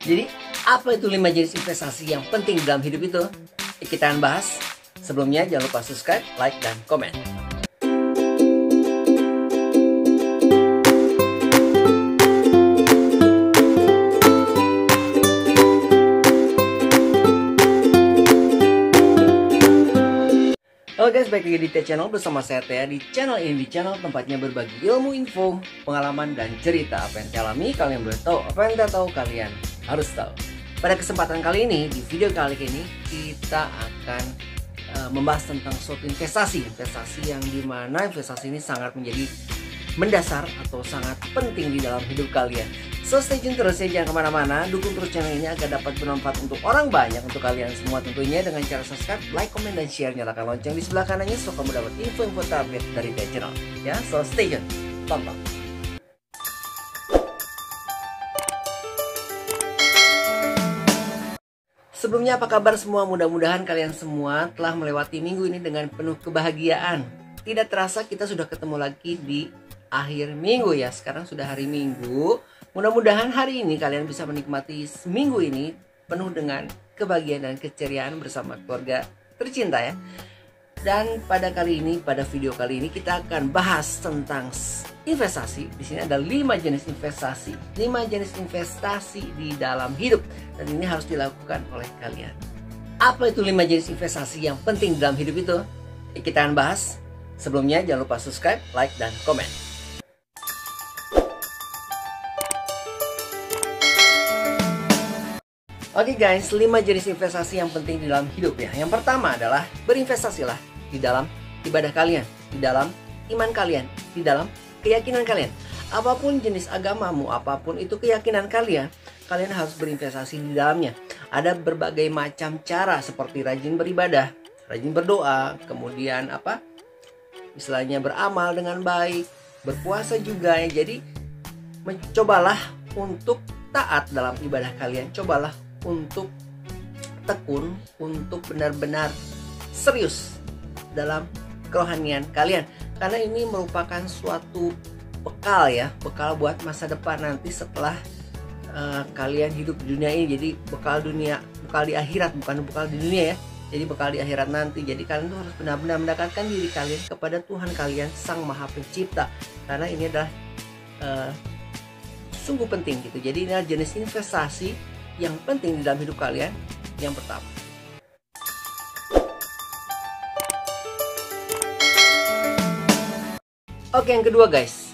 Jadi, apa itu 5 jenis investasi yang penting dalam hidup itu? Kita akan bahas. Sebelumnya, jangan lupa subscribe, like, dan komen. Halo guys, balik lagi di Tia Channel bersama saya Tia. Di channel ini, tempatnya berbagi ilmu, info, pengalaman, dan cerita. Apa yang saya alami, kalian boleh tahu. Apa yang tidak tahu, kalian harus tahu. Pada kesempatan kali ini, di video kali ini, kita akan membahas tentang suatu investasi yang dimana investasi ini sangat menjadi mendasar atau sangat penting di dalam hidup kalian. So stay tune terus ya, jangan kemana-mana. Dukung terus channel ini agar dapat bermanfaat untuk orang banyak, untuk kalian semua tentunya, dengan cara subscribe, like, komen, dan share. Nyalakan lonceng di sebelah kanannya so kamu dapat info-info terupdate dari Tia Channel. Ya, so stay tune, tonton. Sebelumnya, apa kabar semua? Mudah-mudahan kalian semua telah melewati minggu ini dengan penuh kebahagiaan. Tidak terasa kita sudah ketemu lagi di akhir minggu ya. Sekarang sudah hari Minggu. Mudah-mudahan hari ini kalian bisa menikmati minggu ini penuh dengan kebahagiaan dan keceriaan bersama keluarga tercinta ya. Dan pada video kali ini kita akan bahas tentang investasi. Di sini ada 5 jenis investasi. 5 jenis investasi di dalam hidup, dan ini harus dilakukan oleh kalian. Apa itu 5 jenis investasi yang penting dalam hidup itu? Kita akan bahas. Sebelumnya jangan lupa subscribe, like, dan komen. Oke guys, 5 jenis investasi yang penting di dalam hidup ya. Yang pertama adalah berinvestasilah di dalam ibadah kalian, di dalam iman kalian, di dalam keyakinan kalian. Apapun jenis agamamu, apapun itu keyakinan kalian, kalian harus berinvestasi di dalamnya. Ada berbagai macam cara seperti rajin beribadah, rajin berdoa, kemudian istilahnya beramal dengan baik, berpuasa juga ya. Jadi mencobalah untuk taat dalam ibadah kalian, cobalah untuk tekun, untuk benar-benar serius dalam kerohanian kalian, karena ini merupakan suatu bekal ya, bekal buat masa depan nanti setelah kalian hidup di dunia ini. Jadi bekal dunia, bekal di akhirat, bukan bekal di dunia ya. Jadi bekal di akhirat nanti. Jadi kalian tuh harus benar-benar mendekatkan diri kalian kepada Tuhan kalian, Sang Maha Pencipta, karena ini adalah sungguh penting gitu. Jadi ini adalah jenis investasi yang penting di dalam hidup kalian yang pertama. Oke, yang kedua guys,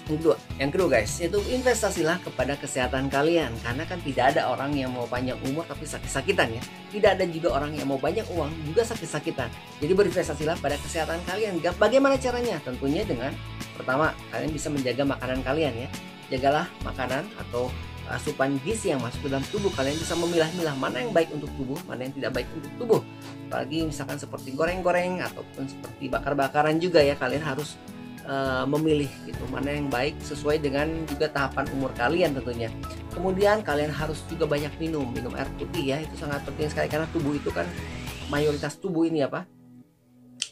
yaitu investasilah kepada kesehatan kalian, karena kan tidak ada orang yang mau panjang umur tapi sakit-sakitan ya. Tidak ada juga orang yang mau banyak uang juga sakit-sakitan. Jadi berinvestasilah pada kesehatan kalian. Bagaimana caranya? Tentunya dengan pertama, kalian bisa menjaga makanan kalian ya. Jagalah makanan atau asupan gizi yang masuk ke dalam tubuh. Kalian bisa memilah-milah mana yang baik untuk tubuh, mana yang tidak baik untuk tubuh. Apalagi misalkan seperti goreng-goreng ataupun seperti bakar-bakaran juga ya, kalian harus memilih gitu mana yang baik sesuai dengan juga tahapan umur kalian tentunya. Kemudian kalian harus juga banyak minum air putih ya, itu sangat penting sekali, karena tubuh itu kan mayoritas tubuh ini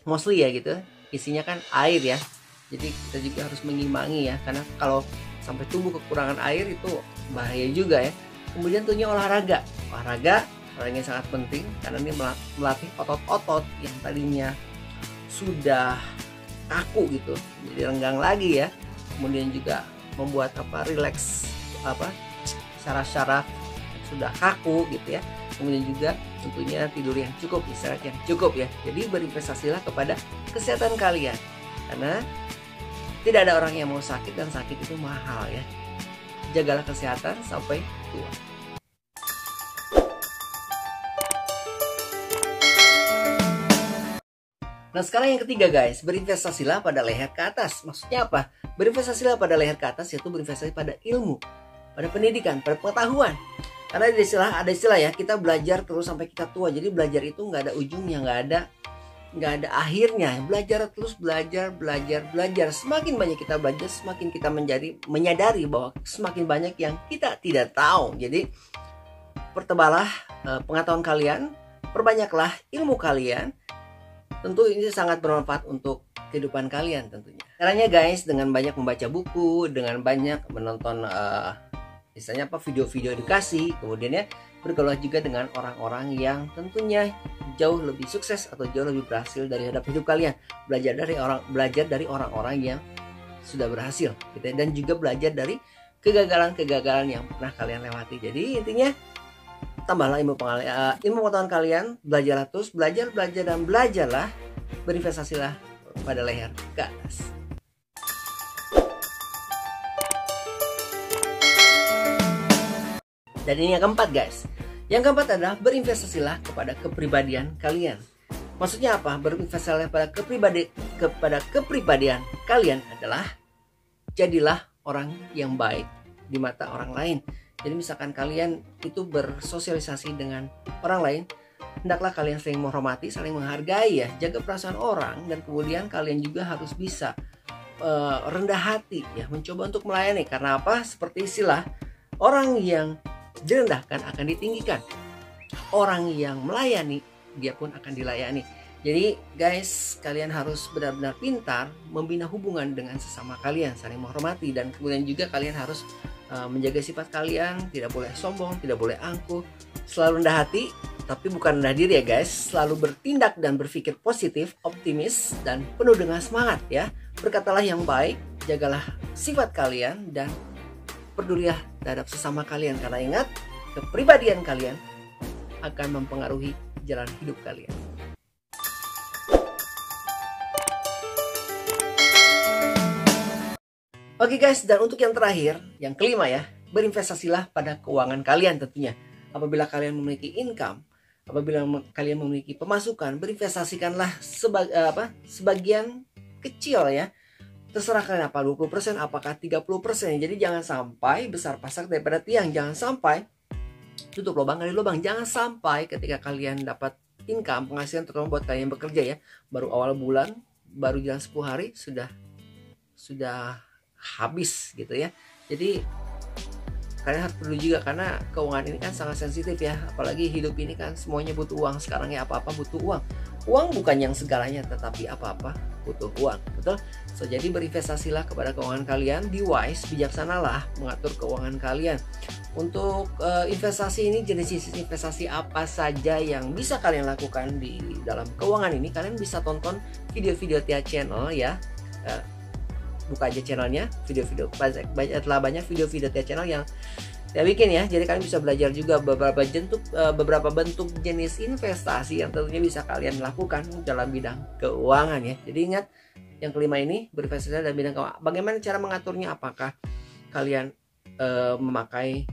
mostly ya gitu, isinya kan air ya. Jadi kita juga harus mengimbangi ya, karena kalau sampai tubuh kekurangan air itu bahaya juga ya. Kemudian tentunya olahraga yang sangat penting, karena ini melatih otot-otot yang tadinya sudah kaku gitu jadi renggang lagi ya. Kemudian juga membuat rileks syaraf-syaraf sudah kaku gitu ya. Kemudian juga tentunya tidur yang cukup, istirahat yang cukup ya. Jadi berinvestasilah kepada kesehatan kalian, karena tidak ada orang yang mau sakit, dan sakit itu mahal ya. Jagalah kesehatan sampai tua. Nah sekarang yang ketiga guys, berinvestasilah pada leher ke atas. Maksudnya apa? Berinvestasilah pada leher ke atas, yaitu berinvestasi pada ilmu, pada pendidikan, pada pengetahuan. Karena ada istilah ya, kita belajar terus sampai kita tua. Jadi belajar itu nggak ada ujungnya, nggak ada akhirnya. Belajar terus, belajar. Semakin banyak kita belajar, semakin kita menyadari bahwa semakin banyak yang kita tidak tahu. Jadi pertebalah pengetahuan kalian, perbanyaklah ilmu kalian. Tentu ini sangat bermanfaat untuk kehidupan kalian tentunya. Caranya guys, dengan banyak membaca buku, dengan banyak menonton misalnya video-video edukasi, kemudian ya bergaul juga dengan orang-orang yang tentunya jauh lebih sukses atau jauh lebih berhasil dari hidup kalian. Belajar dari orang-orang yang sudah berhasil gitu ya. Dan juga belajar dari kegagalan-kegagalan yang pernah kalian lewati. Jadi intinya tambahlah ilmu pengetahuan kalian, belajarlah terus, belajar dan belajarlah, berinvestasilah pada leher ke atas. Dan ini yang keempat guys. Yang keempat adalah berinvestasilah kepada kepribadian kalian. Maksudnya apa? Berinvestasilah kepada kepribadian kalian adalah jadilah orang yang baik di mata orang lain. Jadi misalkan kalian itu bersosialisasi dengan orang lain, hendaklah kalian saling menghormati, saling menghargai ya, jaga perasaan orang, dan kemudian kalian juga harus bisa rendah hati ya, mencoba untuk melayani. Karena apa? Seperti istilah, orang yang direndahkan akan ditinggikan, orang yang melayani dia pun akan dilayani. Jadi guys, kalian harus benar-benar pintar membina hubungan dengan sesama kalian, saling menghormati, dan kemudian juga kalian harus menjaga sifat kalian, tidak boleh sombong, tidak boleh angkuh, selalu rendah hati, tapi bukan rendah diri ya guys, selalu bertindak dan berpikir positif, optimis, dan penuh dengan semangat ya. Berkatalah yang baik, jagalah sifat kalian, dan pedulilah terhadap sesama kalian, karena ingat, kepribadian kalian akan mempengaruhi jalan hidup kalian. Oke guys, dan untuk yang terakhir, yang kelima ya, berinvestasilah pada keuangan kalian tentunya. Apabila kalian memiliki income, apabila kalian memiliki pemasukan, berinvestasikanlah sebagian kecil ya. Terserah kalian apa, 20%, apakah 30%. Jadi jangan sampai besar pasak daripada tiang. Jangan sampai tutup lubang gali lubang. Jangan sampai ketika kalian dapat income, penghasilan terutama buat kalian yang bekerja ya, baru awal bulan, baru jalan 10 hari sudah habis gitu ya. Jadi kalian harus perlu juga, karena keuangan ini kan sangat sensitif ya. Apalagi hidup ini kan semuanya butuh uang. Sekarang ya apa-apa butuh uang. Uang bukan yang segalanya, tetapi apa-apa butuh uang, betul? So, jadi berinvestasilah kepada keuangan kalian, be wise, bijaksanalah mengatur keuangan kalian. Untuk investasi ini, jenis investasi apa saja yang bisa kalian lakukan di dalam keuangan ini, kalian bisa tonton video-video Tia Channel ya. Buka aja channelnya, banyak video-video Tia Channel yang saya bikin ya. Jadi kalian bisa belajar juga beberapa bentuk jenis investasi yang tentunya bisa kalian lakukan dalam bidang keuangan ya. Jadi ingat, yang kelima ini berinvestasi dalam bidang keuangan. Bagaimana cara mengaturnya? Apakah kalian memakai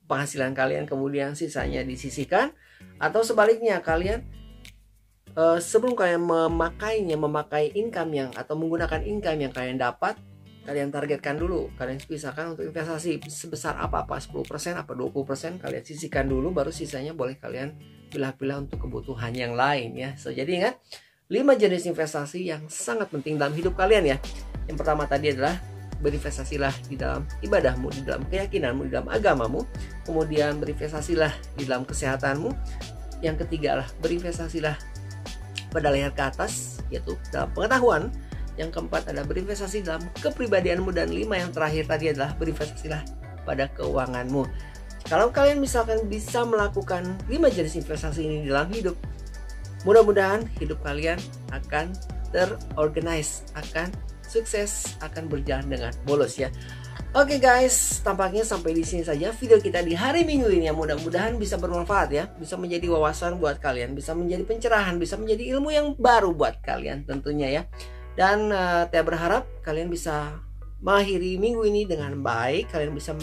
penghasilan kalian kemudian sisanya disisihkan, atau sebaliknya kalian sebelum kalian memakai income yang atau menggunakan income yang kalian dapat, kalian targetkan dulu, kalian pisahkan untuk investasi sebesar apa 10%, apa 20%, kalian sisihkan dulu, baru sisanya boleh kalian pilah-pilah untuk kebutuhan yang lain ya. So, jadi ingat, 5 jenis investasi yang sangat penting dalam hidup kalian ya. Yang pertama tadi adalah berinvestasilah di dalam ibadahmu, di dalam keyakinanmu, di dalam agamamu. Kemudian berinvestasilah di dalam kesehatanmu. Yang ketiga adalah berinvestasilah pada leher ke atas, yaitu dalam pengetahuan. Yang keempat adalah berinvestasi dalam kepribadianmu, dan 5 yang terakhir tadi adalah berinvestasilah pada keuanganmu. Kalau kalian misalkan bisa melakukan 5 jenis investasi ini dalam hidup, mudah-mudahan hidup kalian akan terorganize, akan sukses, akan berjalan dengan mulus ya. Oke guys, tampaknya sampai di sini saja video kita di hari Minggu ini. Mudah-mudahan bisa bermanfaat ya, bisa menjadi wawasan buat kalian, bisa menjadi pencerahan, bisa menjadi ilmu yang baru buat kalian tentunya ya. Dan Tia berharap kalian bisa mengakhiri minggu ini dengan baik. Kalian bisa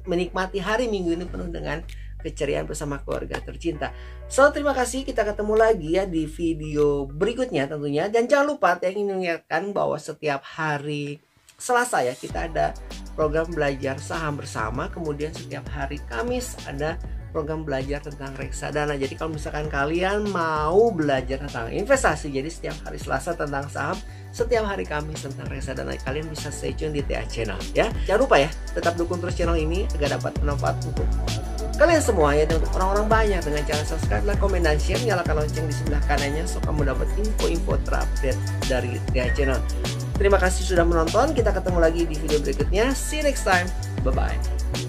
menikmati hari Minggu ini penuh dengan keceriaan bersama keluarga tercinta. So, terima kasih. Kita ketemu lagi ya di video berikutnya tentunya. Dan jangan lupa Tia ingin mengingatkan bahwa setiap hari Selasa ya, kita ada program belajar saham bersama. Kemudian setiap hari Kamis ada program belajar tentang reksadana. Jadi kalau misalkan kalian mau belajar tentang investasi, jadi setiap hari Selasa tentang saham, setiap hari Kamis tentang reksadana, kalian bisa stay tune di Tia Channel ya. Jangan lupa ya, tetap dukung terus channel ini agar dapat bermanfaat untuk kalian semua ya, dan untuk orang-orang banyak dengan cara subscribe, like, komen, dan share. Nyalakan lonceng di sebelah kanannya so kamu dapat info-info terupdate dari Tia Channel. Terima kasih sudah menonton. Kita ketemu lagi di video berikutnya. See you next time. Bye-bye.